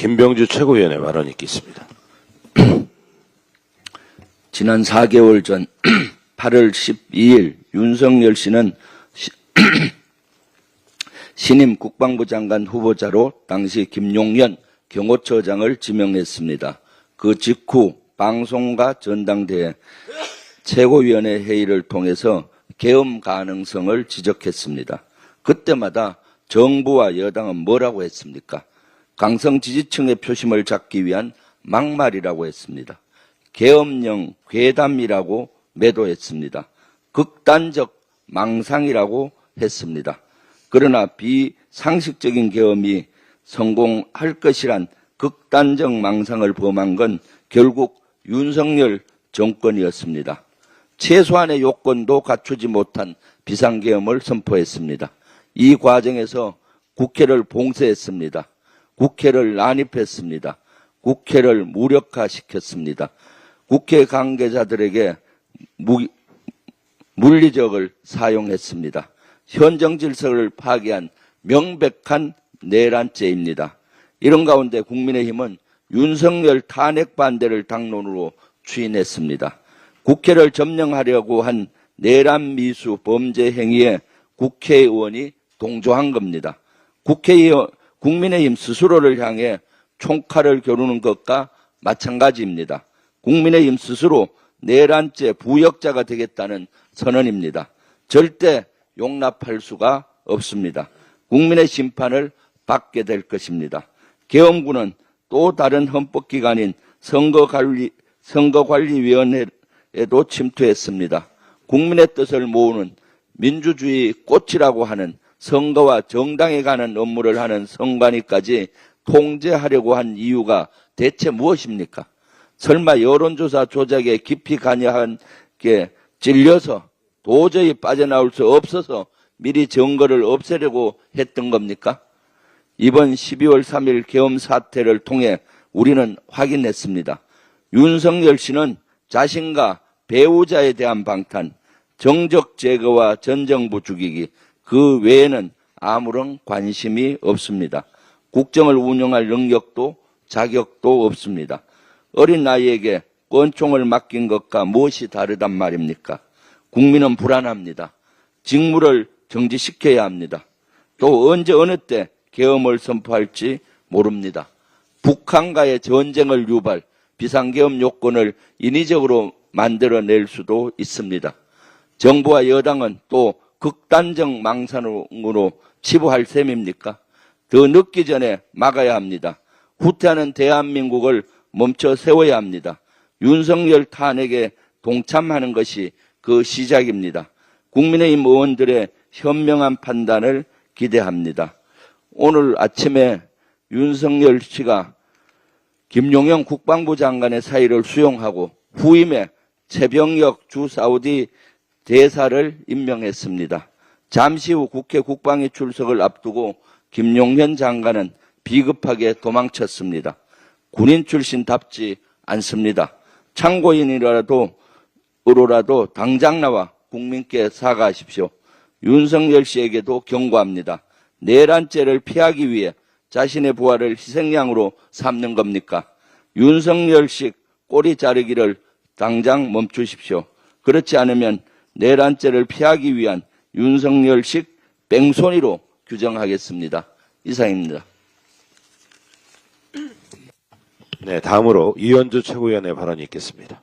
김병주 최고위원의 발언이 있겠습니다. 지난 4개월 전 8월 12일 윤석열 씨는 신임 국방부 장관 후보자로 당시 김용현 경호처장을 지명했습니다. 그 직후 방송과 전당대회 최고위원회 회의를 통해서 계엄 가능성을 지적했습니다. 그때마다 정부와 여당은 뭐라고 했습니까? 강성 지지층의 표심을 잡기 위한 막말이라고 했습니다. 계엄령 괴담이라고 매도했습니다. 극단적 망상이라고 했습니다. 그러나 비상식적인 계엄이 성공할 것이란 극단적 망상을 범한 건 결국 윤석열 정권이었습니다. 최소한의 요건도 갖추지 못한 비상계엄을 선포했습니다. 이 과정에서 국회를 봉쇄했습니다. 국회를 난입했습니다. 국회를 무력화시켰습니다. 국회 관계자들에게 물리적을 사용했습니다. 현정 질서를 파괴한 명백한 내란죄입니다. 이런 가운데 국민의힘은 윤석열 탄핵 반대를 당론으로 추인했습니다. 국회를 점령하려고 한 내란 미수 범죄 행위에 국회의원이 동조한 겁니다. 국민의힘 스스로를 향해 총칼을 겨누는 것과 마찬가지입니다. 국민의힘 스스로 내란죄 부역자가 되겠다는 선언입니다. 절대 용납할 수가 없습니다. 국민의 심판을 받게 될 것입니다. 계엄군은 또 다른 헌법기관인 선거관리위원회에도 침투했습니다. 국민의 뜻을 모으는 민주주의 꽃이라고 하는 선거와 정당에 관한 업무를 하는 선관위까지 통제하려고 한 이유가 대체 무엇입니까? 설마 여론조사 조작에 깊이 관여한 게 찔려서 도저히 빠져나올 수 없어서 미리 증거를 없애려고 했던 겁니까? 이번 12월 3일 계엄 사태를 통해 우리는 확인했습니다. 윤석열 씨는 자신과 배우자에 대한 방탄, 정적 제거와 전 정부 죽이기, 그 외에는 아무런 관심이 없습니다. 국정을 운영할 능력도 자격도 없습니다. 어린 나이에게 권총을 맡긴 것과 무엇이 다르단 말입니까? 국민은 불안합니다. 직무를 정지시켜야 합니다. 또 언제 어느 때 계엄을 선포할지 모릅니다. 북한과의 전쟁을 유발, 비상계엄 요건을 인위적으로 만들어낼 수도 있습니다. 정부와 여당은 또 극단적 망상으로 치부할 셈입니까? 더 늦기 전에 막아야 합니다. 후퇴하는 대한민국을 멈춰 세워야 합니다. 윤석열 탄핵에 동참하는 것이 그 시작입니다. 국민의힘 의원들의 현명한 판단을 기대합니다. 오늘 아침에 윤석열 씨가 김용현 국방부 장관의 사의를 수용하고 후임에 최병혁 주 사우디 대사를 임명했습니다. 잠시 후 국회 국방위 출석을 앞두고 김용현 장관은 비급하게 도망쳤습니다. 군인 출신답지 않습니다. 참고인으로라도 당장 나와 국민께 사과하십시오. 윤석열 씨에게도 경고합니다. 내란죄를 피하기 위해 자신의 부하를 희생양으로 삼는 겁니까? 윤석열식 꼬리 자르기를 당장 멈추십시오. 그렇지 않으면 내란죄를 피하기 위한 윤석열식 뺑소니로 규정하겠습니다. 이상입니다. 네, 다음으로 이현주 최고위원의 발언이 있겠습니다.